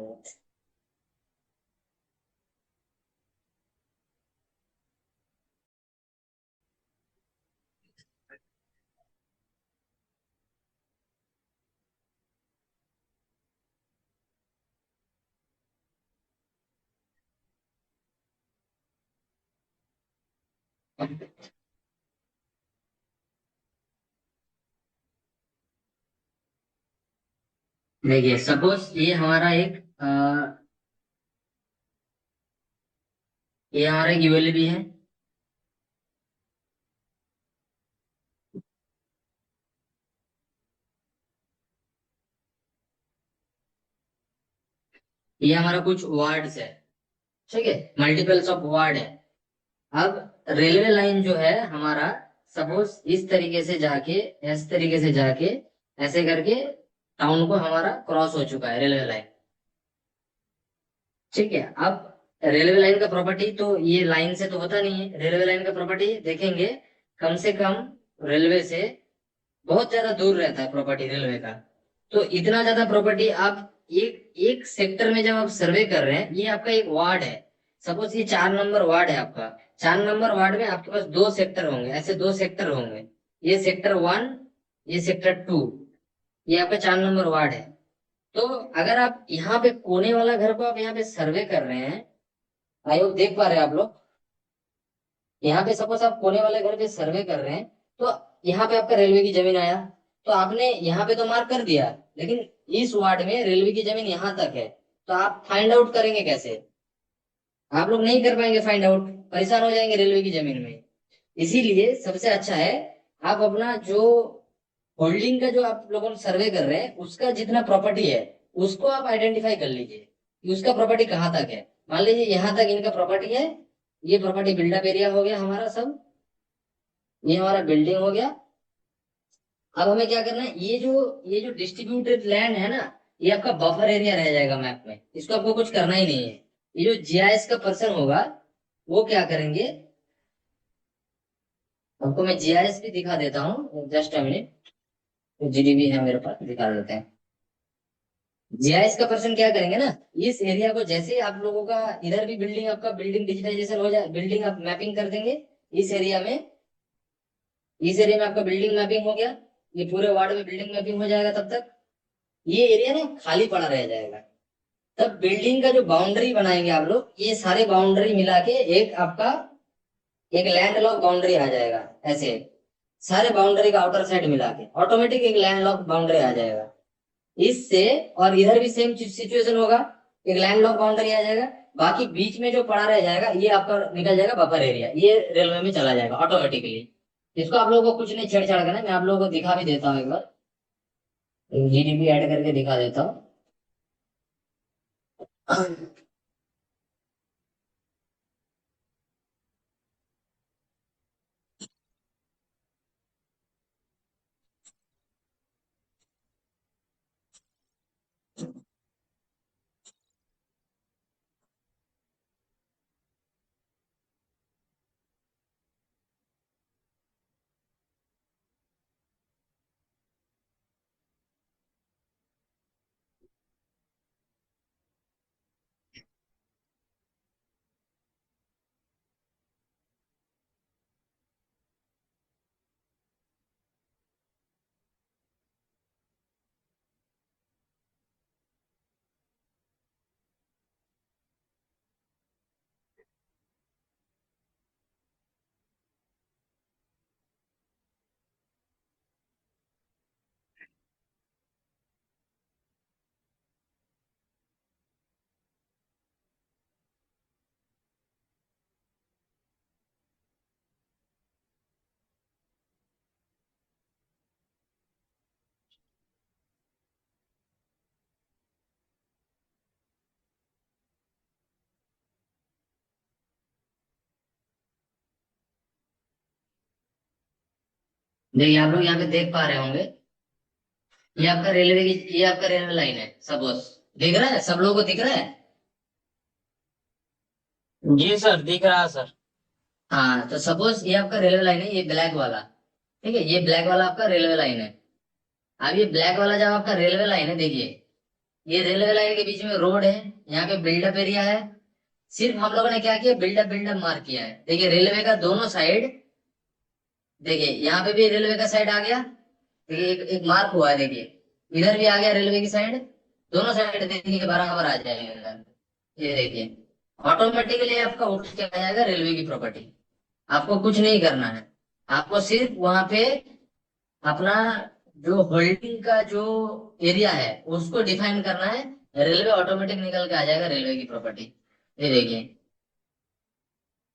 देखिए सपोज ये हमारा एक ये हमारा एक यूएलबी है, ये हमारा कुछ वार्ड्स है, ठीक है, मल्टीपल्स ऑफ वार्ड है। अब रेलवे लाइन जो है हमारा, सपोज इस तरीके से जाके, इस तरीके से जाके ऐसे करके टाउन को हमारा क्रॉस हो चुका है रेलवे लाइन, ठीक है। अब रेलवे लाइन का प्रॉपर्टी तो ये लाइन से तो होता नहीं है, रेलवे लाइन का प्रॉपर्टी देखेंगे कम से कम रेलवे से बहुत ज्यादा दूर रहता है प्रॉपर्टी रेलवे का। तो इतना ज्यादा प्रॉपर्टी आप एक एक सेक्टर में जब आप सर्वे कर रहे हैं, ये आपका एक वार्ड है, सपोज ये 4 नंबर वार्ड है आपका, 4 नंबर वार्ड में आपके पास 2 सेक्टर होंगे, ऐसे 2 सेक्टर होंगे, ये सेक्टर 1, ये सेक्टर 2, ये आपका 4 नंबर वार्ड है। तो अगर आप यहाँ पे कोने वाला घर को आप यहाँ पे सर्वे कर रहे हैं, आई होप देख पा रहे हैं आप लोग, यहाँ पे सपोज आप कोने वाले घर पे सर्वे कर रहे हैं, तो यहाँ पे आपका रेलवे की जमीन आया, तो आपने यहाँ पे तो मार्क कर दिया, लेकिन इस वार्ड में रेलवे की जमीन यहाँ तक है, तो आप फाइंड आउट करेंगे कैसे? आप लोग नहीं कर पाएंगे फाइंड आउट, परेशान हो जाएंगे रेलवे की जमीन में। इसीलिए सबसे अच्छा है आप अपना जो होल्डिंग का जो आप लोगों सर्वे कर रहे हैं उसका जितना प्रॉपर्टी है उसको आप आइडेंटिफाई कर लीजिए कि उसका प्रॉपर्टी कहाँ तक है। मान लीजिए यहाँ तक इनका प्रॉपर्टी है, ये प्रॉपर्टी बिल्डअप एरिया हो गया हमारा सब, ये हमारा बिल्डिंग हो गया। अब हमें क्या करना है, ये जो डिस्ट्रीब्यूटेड लैंड है ना, ये आपका बफर एरिया रह जाएगा मैप में, इसको आपको कुछ करना ही नहीं है। ये जो जीआईएस का पर्सन होगा वो क्या करेंगे, आपको मैं जीआईएस भी दिखा देता हूँ, जस्ट अ मिनट, जीडीबी है मेरे पास, दिखा देते हैं। जीआईएस का पर्सन क्या करेंगे ना, इस एरिया को जैसे ही आप लोगों का इधर भी बिल्डिंग, आपका बिल्डिंग डिजिटाइजेशन हो जाए, बिल्डिंग आप मैपिंग कर देंगे इस एरिया में, इस एरिया में आपका बिल्डिंग मैपिंग हो गया, ये पूरे वार्ड में बिल्डिंग मैपिंग हो जाएगा, तब तक ये एरिया ना खाली पड़ा रह जाएगा। तब बिल्डिंग का जो बाउंड्री बनाएंगे आप लोग, ये सारे बाउंड्री मिला के एक आपका एक लैंड लॉक बाउंड्री आ जाएगा, ऐसे सारे बाउंड्री का आउटर साइड मिला के ऑटोमेटिक एक लैंड लॉक बाउंड्री आ जाएगा इससे। और इधर भी सेम सिचुएशन होगा, एक लैंड लॉक बाउंड्री आ जाएगा, बाकी बीच में जो पड़ा रह जाएगा ये आपका निकल जाएगा बफर एरिया, ये रेलवे में चला जाएगा ऑटोमेटिकली। इसको आप लोगों को कुछ नहीं छेड़छाड़ करना, मैं आप लोगों को दिखा भी देता हूँ, एक बार जीडीपी ऐड करके दिखा देता हूँ। देखिए आप लोग यहाँ पे देख पा रहे होंगे, ये आपका रेलवे लाइन है, सपोज दिख रहा है, सब लोगों को दिख रहा है। जी सर, दिख रहा है सर। हाँ, तो सपोज ये आपका रेलवे लाइन है, ये ब्लैक वाला, ठीक है, ये ब्लैक वाला आपका रेलवे लाइन है। अब ये ब्लैक वाला जब आपका रेलवे लाइन है, देखिए ये रेलवे लाइन के बीच में रोड है, यहाँ पे बिल्डअप एरिया है। सिर्फ हम लोगों ने क्या किया, बिल्डअप बिल्डअप मार्क किया है। देखिए रेलवे का दोनों साइड, देखिए यहाँ पे भी रेलवे का साइड आ गया, देखिए एक मार्क हुआ है, देखिए इधर भी आ गया रेलवे की साइड, दोनों साइड देखिए बराबर आ जाएगा। ये देखिए ऑटोमेटिकली आपका उठ के आ जाएगा रेलवे की प्रॉपर्टी, आपको कुछ नहीं करना है, आपको सिर्फ वहां पे अपना जो होल्डिंग का जो एरिया है उसको डिफाइन करना है, रेलवे ऑटोमेटिक निकल के आ जाएगा रेलवे की प्रॉपर्टी। ये देखिए,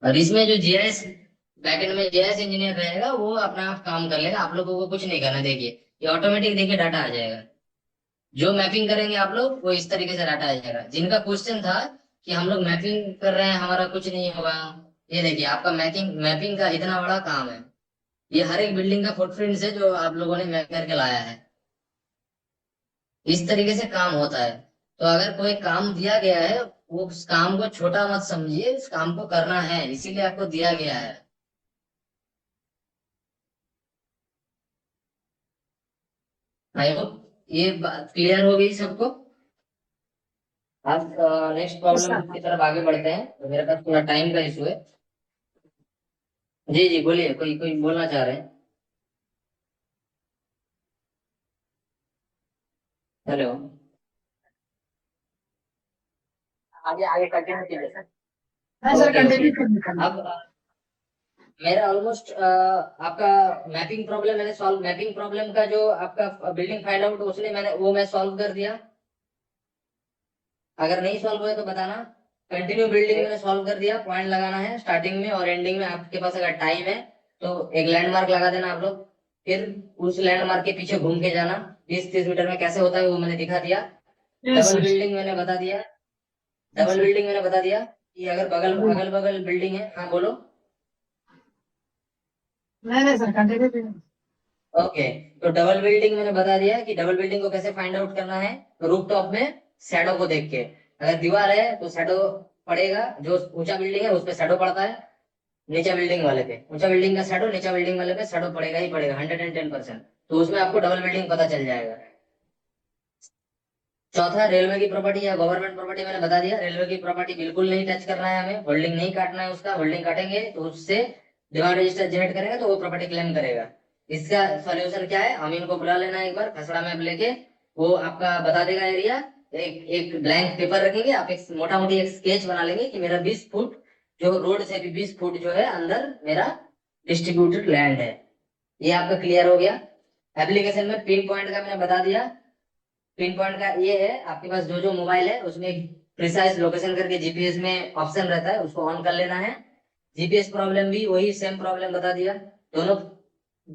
और इसमें जो जीआईएस बैकएंड में जीआईएस इंजीनियर रहेगा वो अपना आप काम कर लेगा, आप लोगों को कुछ नहीं करना। देखिए ये ऑटोमेटिक देखिए डाटा आ जाएगा, जो मैपिंग करेंगे आप लोग वो इस तरीके से डाटा आ जाएगा। जिनका क्वेश्चन था कि हम लोग मैपिंग कर रहे हैं हमारा कुछ नहीं होगा, ये देखिए आपका मैपिंग मैपिंग का इतना बड़ा काम है, ये हर एक बिल्डिंग का फुटप्रिंट है जो आप लोगों ने मैप करके लाया है। इस तरीके से काम होता है। तो अगर कोई काम दिया गया है, वो उस काम को छोटा मत समझिए, उस काम को करना है, इसीलिए आपको दिया गया है। आई होप ये बात क्लियर हो गई सबको। अब नेक्स्ट प्रॉब्लम की तरफ आगे बढ़ते हैं, तो मेरे पास थोड़ा टाइम का इशू है। जी जी बोलिए, कोई कोई बोलना चाह रहे हैं? हेलो, आगे आगे कंटिन्यू कीजिए सर। हाँ सर, ओके कंटिन्यू ओके। करिए। अब मेरा ऑलमोस्ट आपका मैपिंग प्रॉब्लम मैंने सॉल्व, मैपिंग प्रॉब्लम का जो आपका बिल्डिंग फाइंड आउट उसने मैं सॉल्व कर दिया। अगर नहीं सॉल्व हुए तो बताना। कंटिन्यू बिल्डिंग मैंने सॉल्व कर दिया, पॉइंट लगाना है स्टार्टिंग में और एंडिंग में। आपके पास अगर टाइम है तो एक लैंडमार्क लगा देना आप लोग, फिर उस लैंडमार्क के पीछे घूम के जाना। 20-30 मीटर में कैसे होता है वो मैंने दिखा दिया। Yes, double sir. बिल्डिंग मैंने बता दिया, डबल बिल्डिंग मैंने बता दिया। कि अगर अगल बगल बिल्डिंग है, हाँ बोलो। नहीं सर, कंटिन्यू कीजिए। ओके, तो डबल बिल्डिंग मैंने बता दिया कि डबल बिल्डिंग को कैसे फाइंड आउट करना है। रूफ टॉप में शैडो को देख के, अगर दीवार है तो शैडो पड़ेगा, जो ऊंचा बिल्डिंग है उस पे शैडो पड़ता है, नीचा बिल्डिंग वाले पे ऊंचा बिल्डिंग का शैडो, नीचा बिल्डिंग वाले पे शैडो पड़ेगा ही पड़ेगा 110%। तो उसमें आपको डबल बिल्डिंग पता चल जाएगा। चौथा, रेलवे की प्रॉपर्टी या गवर्नमेंट प्रॉपर्टी मैंने बता दिया। रेलवे की प्रॉपर्टी बिल्कुल नहीं टच करना है हमें, होल्डिंग नहीं काटना है उसका। होल्डिंग काटेंगे तो उससे डिमांड रजिस्टर जनरेट करेगा तो वो प्रॉपर्टी क्लेम करेगा। इसका सॉल्यूशन क्या है, हम इनको बुला लेना एक बार खसड़ा मैप लेके, वो आपका बता देगा एरिया। एक एक ब्लैंक पेपर रखेंगे, आप एक मोटा मोटी एक स्केच बना लेंगे कि मेरा 20 फुट जो रोड से भी 20 फुट जो है अंदर मेरा डिस्ट्रीब्यूटेड लैंड है। ये आपका क्लियर हो गया। एप्लीकेशन में पिन पॉइंट का मैंने बता दिया। पिन पॉइंट का ये है, आपके पास जो मोबाइल है उसमें प्रिसाइज लोकेशन करके जीपीएस में ऑप्शन रहता है, उसको ऑन कर लेना है। जीपीएस प्रॉब्लम भी वही सेम प्रॉब्लम बता दिया। दोनों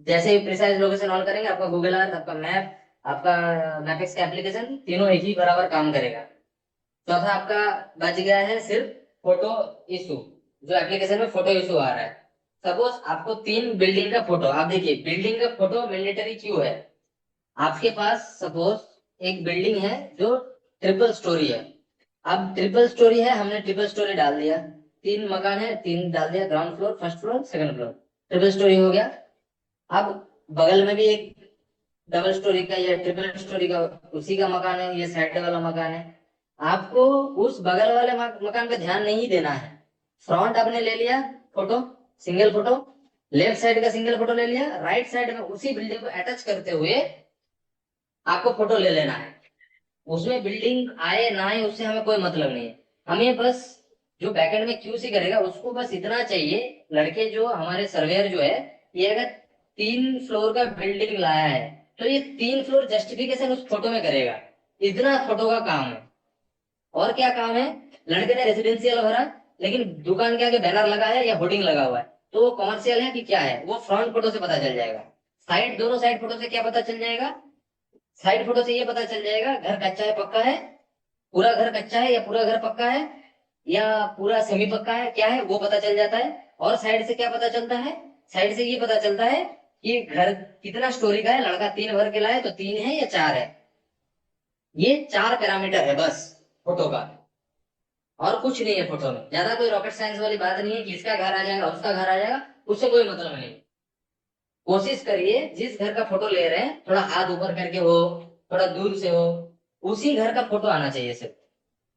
जैसे ही प्रिसाइज लोकेशन ऑन करेंगे, आपका गूगल अर्थ, आपका मैप, आपका मैपेक्स का एप्लीकेशन, तीनों एक ही बराबर काम करेगा। चौथा आपका बच गया है सिर्फ फोटो इशू, जो एप्लीकेशन में फोटो इशू आ रहा है। सपोज आपको 3 बिल्डिंग का फोटो, आप देखिए बिल्डिंग का फोटो मैंडेटरी क्यों है। आपके पास सपोज एक बिल्डिंग है जो ट्रिपल स्टोरी है। अब ट्रिपल स्टोरी है, हमने ट्रिपल स्टोरी डाल दिया, 3 मकान है, 3 डाल दिया, ground floor, first floor, second floor, triple storey हो गया। अब बगल में भी एक डबल स्टोरी का या ट्रिपल स्टोरी का उसी का मकान है, ये साइड वाला मकान है। आपको उस बगल वाले मकान पे ध्यान नहीं देना है। फ्रंट आपने ले लिया photo, single photo, left side का सिंगल फोटो ले लिया, राइट साइड में उसी बिल्डिंग को अटैच करते हुए आपको फोटो ले लेना है। उसमें बिल्डिंग आए ना आए उससे हमें कोई मतलब नहीं है। हमें बस जो बैकएंड में क्यूसी करेगा उसको बस इतना चाहिए, लड़के जो हमारे सर्वेयर जो है, ये अगर 3 फ्लोर का बिल्डिंग लाया है तो ये 3 फ्लोर जस्टिफिकेशन उस फोटो में करेगा। इतना फोटो का काम है। और क्या काम है, लड़के ने रेसिडेंशियल भरा लेकिन दुकान के आगे बैनर लगा है या होर्डिंग लगा हुआ है, तो वो कमर्शियल है कि क्या है, वो फ्रंट फोटो से पता चल जाएगा। साइड, दोनों साइड फोटो से क्या पता चल जाएगा, साइड फोटो से ये पता चल जाएगा घर कच्चा है पक्का है, पूरा घर कच्चा है या पूरा घर पक्का है, या पूरा सेमी पक्का है, क्या है वो पता चल जाता है। और साइड से क्या पता चलता है, साइड से ये पता चलता है कि घर कितना स्टोरी का है, लड़का 3 भर के लाए तो 3 है या 4 है। ये 4 पैरामीटर है बस फोटो का, और कुछ नहीं है फोटो में। ज्यादा कोई रॉकेट साइंस वाली बात नहीं है कि इसका घर आ जाएगा उसका घर आ जाएगा, उससे कोई मतलब नहीं। कोशिश करिए जिस घर का फोटो ले रहे हैं थोड़ा हाथ ऊपर करके हो, थोड़ा दूर से हो, उसी घर का फोटो आना चाहिए सिर्फ।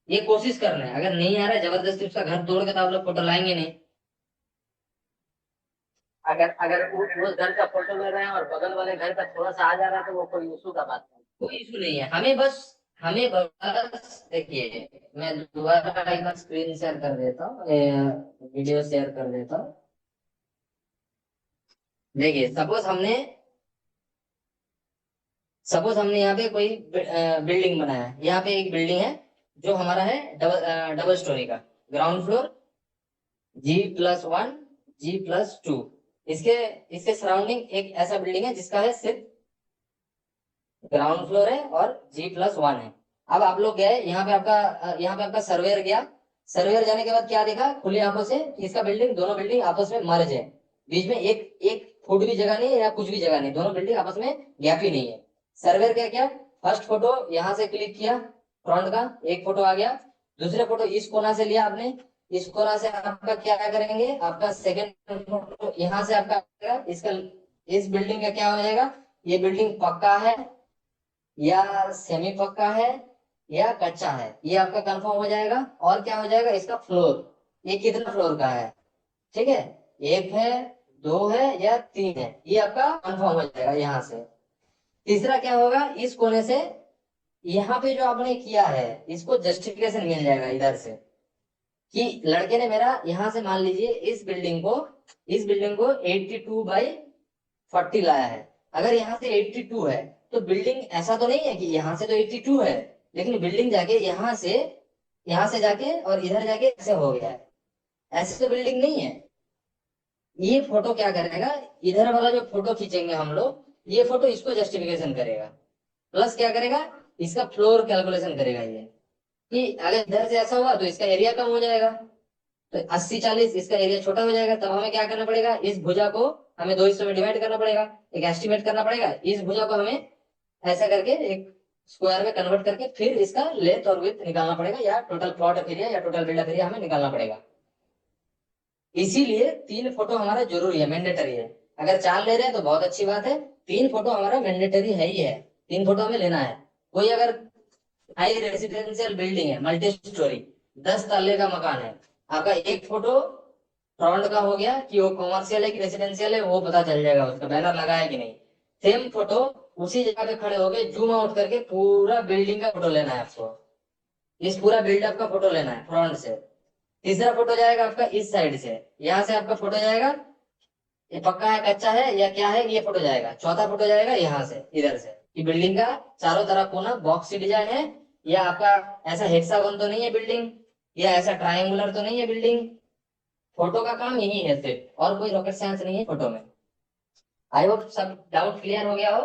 ये कोशिश करना है। अगर नहीं आ रहा है जबरदस्ती उसका घर तोड़ के तो आप लोग फोटो लाएंगे नहीं। अगर अगर उस घर का फोटो ले रहे हैं और बगल वाले घर का थोड़ा सा आ जा रहा है तो वो कोई इशू का बात नहीं, कोई इशू नहीं है। हमें बस देखिए, मैं दोबारा एक बार स्क्रीन शेयर कर देता हूँ, वीडियो शेयर कर देता हूँ। देखिए सपोज हमने यहाँ पे कोई बिल्डिंग बनाया है। यहाँ पे एक बिल्डिंग है जो हमारा है डबल स्टोरी का, ग्राउंड फ्लोर, G+1 G+2। इसके इसके सराउंडिंग एक ऐसा बिल्डिंग है जिसका है सिर्फ ग्राउंड फ्लोर है और G+1 है। अब आप लोग गए यहाँ पे, आपका सर्वेयर गया, सर्वेयर जाने के बाद क्या देखा खुली आंखों से कि इसका बिल्डिंग, दोनों बिल्डिंग आपस में मर्ज है, बीच में एक एक फुट भी जगह नहीं है या कुछ भी जगह नहीं, दोनों बिल्डिंग आपस में गैप ही नहीं है। सर्वेयर क्या किया, फर्स्ट फोटो यहाँ से क्लिक किया, फ्रंट का एक फोटो आ गया, दूसरे फोटो इस कोना से लिया आपने, इस कोना से आपका क्या करेंगे, आपका सेकंड फोटो यहाँ से आपका इसका, इस बिल्डिंग का क्या हो जाएगा, ये बिल्डिंग पक्का है या सेमी पक्का है या कच्चा है, ये आपका कंफर्म हो जाएगा। और क्या हो जाएगा, इसका फ्लोर, ये कितना फ्लोर का है, ठीक है, 1 है, 2 है या 3 है, ये आपका कंफर्म हो जाएगा यहाँ से। तीसरा क्या होगा, इस कोने से यहाँ पे जो आपने किया है इसको जस्टिफिकेशन मिल जाएगा इधर से, कि लड़के ने मेरा यहाँ से मान लीजिए इस बिल्डिंग को 82/40 लाया है। अगर यहाँ से 82 है तो बिल्डिंग, ऐसा तो नहीं है कि यहाँ से तो 82 है लेकिन बिल्डिंग जाके यहाँ से जाके और इधर जाके ऐसे हो गया है, ऐसे तो बिल्डिंग नहीं है। ये फोटो क्या करेगा, इधर वाला जो फोटो खींचेंगे हम लोग, ये फोटो इसको जस्टिफिकेशन करेगा, प्लस क्या करेगा, इसका फ्लोर कैलकुलेशन करेगा। ये कि अगर इधर से ऐसा हुआ तो इसका एरिया कम हो जाएगा, तो 80-40 इसका एरिया छोटा हो जाएगा, तब हमें क्या करना पड़ेगा, इस भुजा को हमें 2 हिस्सों में डिवाइड करना पड़ेगा, एक एस्टिमेट करना पड़ेगा, इस भुजा को हमें ऐसा करके एक स्क्वायर में कन्वर्ट करके फिर इसका लेंथ और विड्थ निकालना पड़ेगा, या टोटल प्लॉट एरिया या टोटल बिल्डअप एरिया हमें निकालना पड़ेगा। इसीलिए 3 फोटो हमारा जरूरी है, मैंडेटरी है। अगर 4 ले रहे हैं तो बहुत अच्छी बात है, 3 फोटो हमारा मैंडेटरी है ही है, 3 फोटो हमें लेना है। कोई अगर हाई रेसिडेंशियल बिल्डिंग है, मल्टी स्टोरी 10 तल्ले का मकान है, आपका एक फोटो फ्रंट का हो गया कि वो कॉमर्शियल है कि रेसिडेंशियल है, वो पता चल जाएगा, उसका बैनर लगा है कि नहीं। सेम फोटो उसी जगह पे खड़े होके जूम आउट करके पूरा बिल्डिंग का फोटो लेना है आपको, इस पूरा बिल्डअप का फोटो लेना है फ्रंट से। तीसरा फोटो जाएगा आपका इस साइड से, यहाँ से आपका फोटो जाएगा, ये पक्का है कच्चा है या क्या है, ये फोटो जाएगा। चौथा फोटो जाएगा यहाँ से, इधर से, कि बिल्डिंग का चारों तरफ कोना बॉक्स सी डिजाइन है, या आपका ऐसा हेक्सागोन तो नहीं है बिल्डिंग, या ऐसा ट्रायंगुलर तो नहीं है बिल्डिंग। फोटो का काम यही है सिर्फ, और कोई रॉकेट साइंस नहीं है फोटो में। आई होप सब डाउट क्लियर हो गया हो।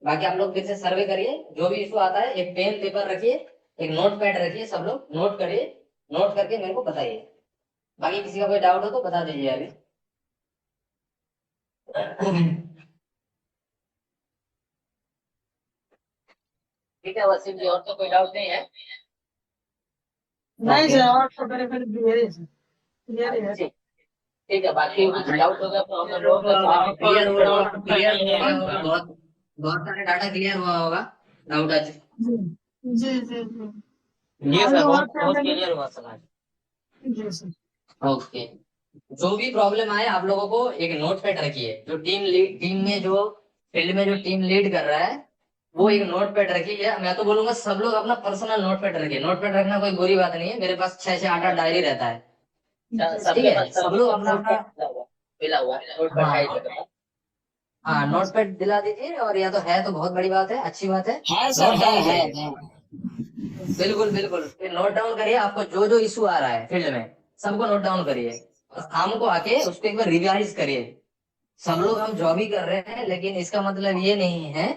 बाकी आप लोग फिर से सर्वे करिए, जो भी इशू आता है एक पेन पेपर रखिए, एक नोट पैड रखिए, सब लोग नोट करिए, नोट करके मेरे को बताइए। बाकी किसी का कोई डाउट हो तो बता दीजिए अभी। ठीक है वसीम जी, और तो कोई डाउट नहीं है? नहीं Okay. सर, और तो मेरे फिर क्लियर है सर, क्लियर है। ठीक ठीक है, बाकी डाउट होगा तो हम लोग क्लियर होगा, बहुत बहुत सारे डाटा क्लियर हुआ होगा, डाउट आज। जी जी जी जी जी हम सर, लोग और बहुत बहुत क्लियर हुआ सर आज। जी सर। ओके, जो भी प्रॉब्लम आए आप लोगों को एक नोट पैड रखिए, जो टीम में जो फील्ड में जो टीम लीड कर रहा है वो एक नोट पैड रखिए, या मैं तो बोलूंगा सब लोग अपना पर्सनल नोट पैड रखिए। नोट पैड रखना कोई बुरी बात नहीं है, मेरे पास 6 से 8 डायरी रहता है, ठीक है। सब लोग अपना अपना मिला हुआ है हाँ नोट पैड दिला दीजिए, और या तो है तो बहुत बड़ी बात है, अच्छी बात है। सर नोट डाउन है करिए, बिल्कुल बिल्कुल, फिर नोट डाउन करिए, आपको जो जो इशू आ रहा है फील्ड में सबको नोट डाउन करिए, और शाम को आके उसको एक बार रिवाइज करिए। सब लोग हम जॉब ही कर रहे हैं, लेकिन इसका मतलब ये नहीं है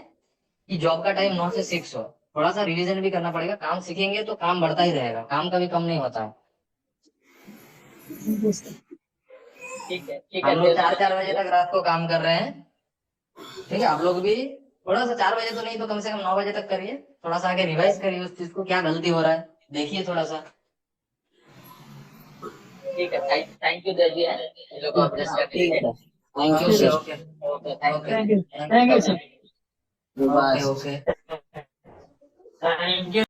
कि जॉब का टाइम 9 से 6 हो। थोड़ा सा रिवीजन भी करना पड़ेगा, काम सीखेंगे तो काम बढ़ता ही रहेगा, काम कभी कम नहीं होता है। ठीक है, हम लोग 4 बजे तक रात को काम कर रहे हैं, ठीक है। आप लोग भी थोड़ा सा 4 बजे तो नहीं तो कम से कम 9 बजे तक करिए, थोड़ा सा आगे रिवाइज करिए उस चीज को, क्या गलती हो रहा है देखिए थोड़ा सा। ठीक है, थैंक यू दर्जी है, ये लोग को एडजस्ट करके ठीक है, thank you okay sir, okay okay thank you sir. Bye. Okay okay. Thank you.